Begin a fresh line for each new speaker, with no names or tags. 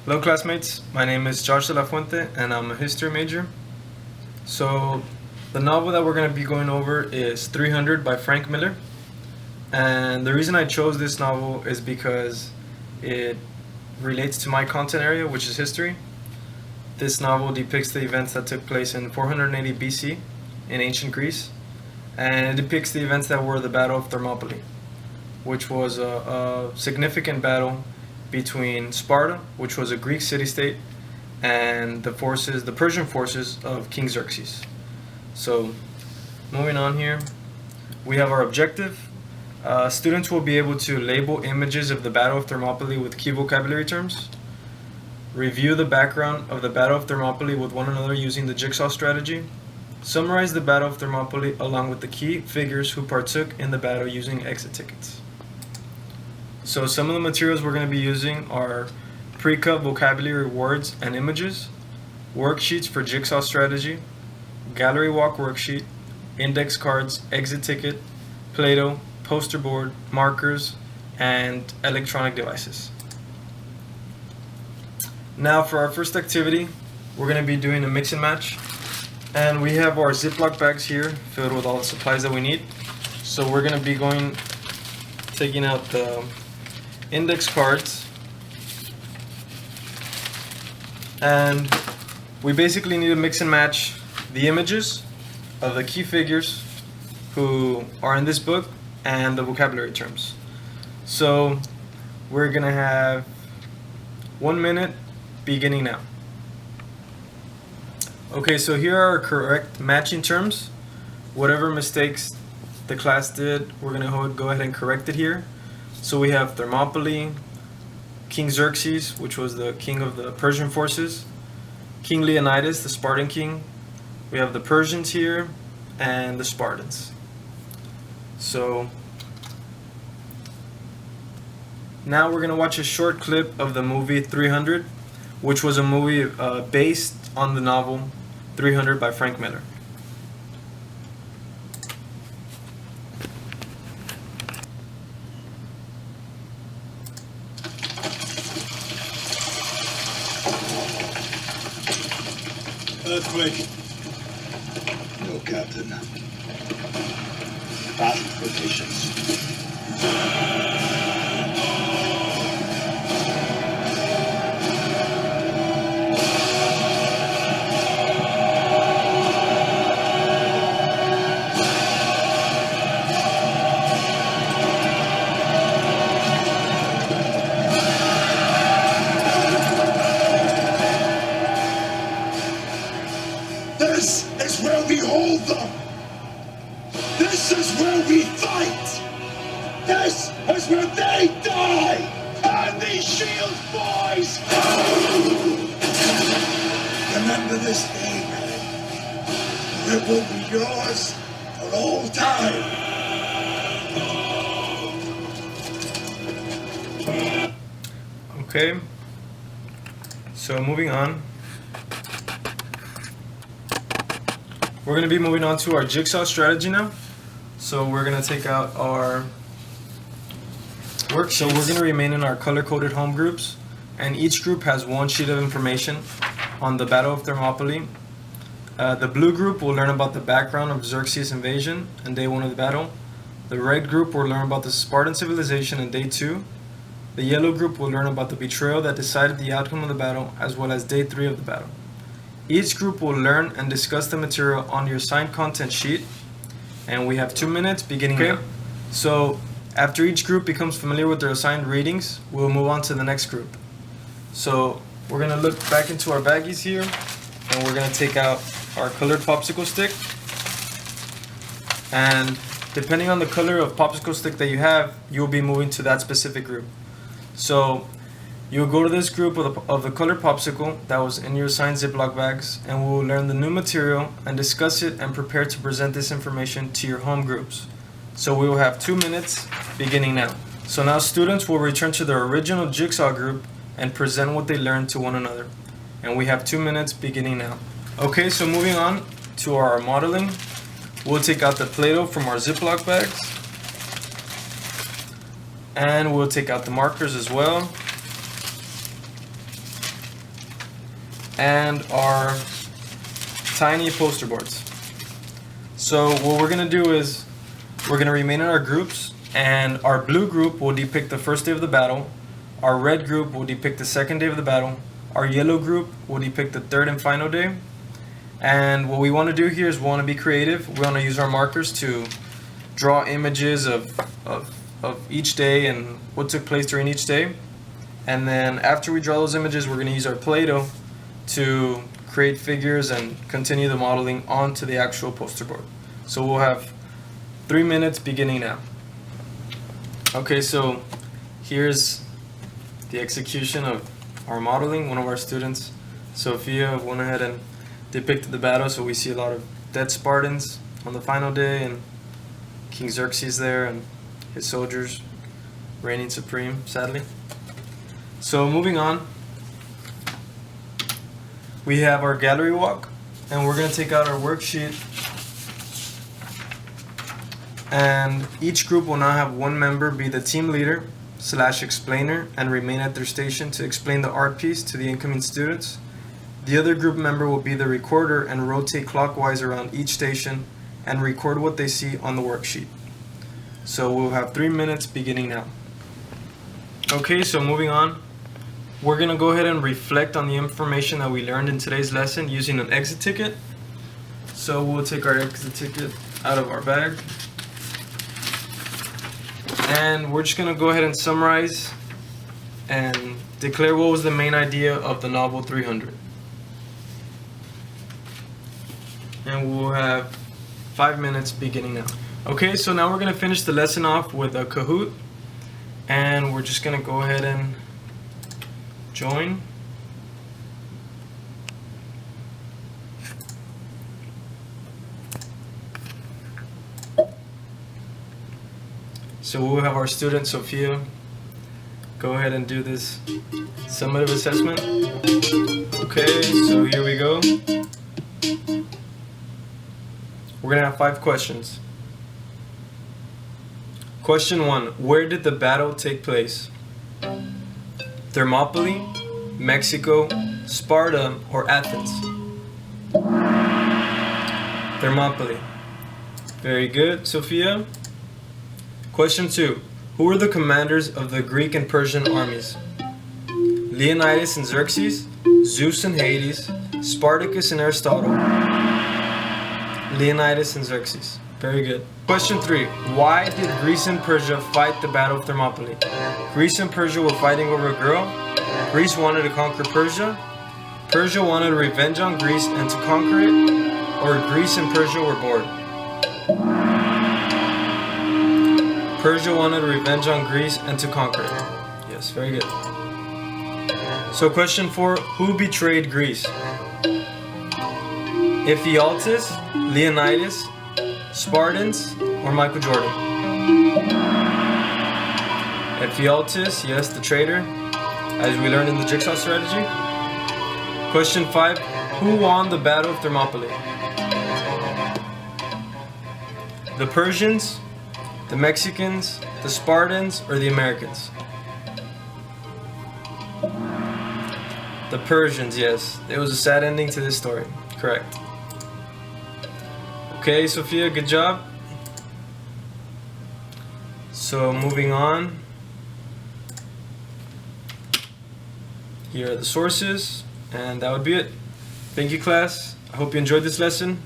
Hello classmates, my name is Josh De La Fuente and I'm a history major. So the novel that we're going to be going over is 300 by Frank Miller. And the reason I chose this novel is because it relates to my content area, which is history. This novel depicts the events that took place in 480 BC in ancient Greece, and it depicts the events that were the Battle of Thermopylae, which was a significant battle between Sparta, which was a Greek city-state, and the Persian forces of King Xerxes. So, moving on here, we have our objective. Students will be able to label images of the Battle of Thermopylae with key vocabulary terms, review the background of the Battle of Thermopylae with one another using the jigsaw strategy, summarize the Battle of Thermopylae along with the key figures who partook in the battle using exit tickets. So some of the materials we're going to be using are pre-cut vocabulary words and images, worksheets for jigsaw strategy, gallery walk worksheet, index cards, exit ticket, Play-Doh, poster board, markers, and electronic devices. Now for our first activity, we're going to be doing a mix and match. And we have our Ziploc bags here filled with all the supplies that we need. So we're going to be taking out the index cards, and we basically need to mix and match the images of the key figures who are in this book and the vocabulary terms. So we're gonna have 1 minute beginning now. Okay, so here are our correct matching terms. Whatever mistakes the class did, we're gonna go ahead and correct it here. So we have Thermopylae, King Xerxes, which was the king of the Persian forces, King Leonidas, the Spartan king. We have the Persians here and the Spartans. So now we're going to watch a short clip of the movie 300, which was a movie based on the novel 300 by Frank Miller.
Earthquake.
No, Captain. Battle quotations.
This is where we hold them. This is where we fight. This is where they die. And these shields, boys. Remember this day, man. It will be yours for all time.
Okay, so moving on. We're going to be moving on to our jigsaw strategy now. So we're going to take out our worksheets. So we're going to remain in our color-coded home groups, and each group has one sheet of information on the Battle of Thermopylae. The blue group will learn about the background of Xerxes' invasion and day 1 of the battle. The red group will learn about the Spartan civilization in day 2. The yellow group will learn about the betrayal that decided the outcome of the battle, as well as day 3 of the battle. Each group will learn and discuss the material on your assigned content sheet, and we have 2 minutes beginning now. So after each group becomes familiar with their assigned readings, we'll move on to the next group. So we're going to look back into our baggies here, and we're going to take out our colored popsicle stick, and depending on the color of popsicle stick that you have, you'll be moving to that specific group. So you'll go to this group of the colored popsicle that was in your assigned Ziploc bags, and we will learn the new material and discuss it and prepare to present this information to your home groups. So we will have 2 minutes beginning now. So now students will return to their original jigsaw group and present what they learned to one another. And we have 2 minutes beginning now. Okay, so moving on to our modeling. We'll take out the Play-Doh from our Ziploc bags. And we'll take out the markers as well. and our tiny poster boards. So what we're gonna do is we're gonna remain in our groups, and our blue group will depict the first day of the battle, our red group will depict the second day of the battle, our yellow group will depict the third and final day. And what we want to do here is we want to be creative. We want to use our markers to draw images of each day and what took place during each day. And then after we draw those images, we're going to use our Play-Doh to create figures and continue the modeling onto the actual poster board. So we'll have 3 minutes beginning now. Okay, so here's the execution of our modeling. One of our students, Sophia, went ahead and depicted the battle. So we see a lot of dead Spartans on the final day, and King Xerxes there and his soldiers reigning supreme, sadly. So moving on, we have our gallery walk, and we're going to take out our worksheet, and each group will now have one member be the team leader / explainer and remain at their station to explain the art piece to the incoming students. The other group member will be the recorder and rotate clockwise around each station and record what they see on the worksheet. So we'll have 3 minutes beginning now. Okay, so moving on, we're going to go ahead and reflect on the information that we learned in today's lesson using an exit ticket. So we'll take our exit ticket out of our bag, and we're just going to go ahead and summarize and declare what was the main idea of the novel 300. And we'll have 5 minutes beginning now. Okay, so now we're going to finish the lesson off with a Kahoot, and we're just going to go ahead and join. So we'll have our student Sophia go ahead and do this summative assessment. Okay, so here we go. We're going to have 5 questions. Question 1. Where did the battle take place? Thermopylae, Mexico, Sparta, or Athens? Thermopylae. Very good, Sophia. Question 2. Who were the commanders of the Greek and Persian armies? Leonidas and Xerxes, Zeus and Hades, Spartacus and Aristotle? Leonidas and Xerxes. Very good. Question 3. Why did Greece and Persia fight the Battle of Thermopylae? Greece and Persia were fighting over a girl. Greece wanted to conquer Persia. Persia wanted revenge on Greece and to conquer it. Or Greece and Persia were bored. Persia wanted revenge on Greece and to conquer it. Yes, very good. So question 4. Who betrayed Greece? Ephialtes, Leonidas, Spartans, or Michael Jordan? Ephialtes, yes, the traitor, as we learned in the Jigsaw strategy. Question 5. Who won the Battle of Thermopylae? The Persians, the Mexicans, the Spartans, or the Americans? The Persians, yes. It was a sad ending to this story. Correct. Okay, Sophia, good job. So moving on. Here are the sources, and that would be it. Thank you, class. I hope you enjoyed this lesson.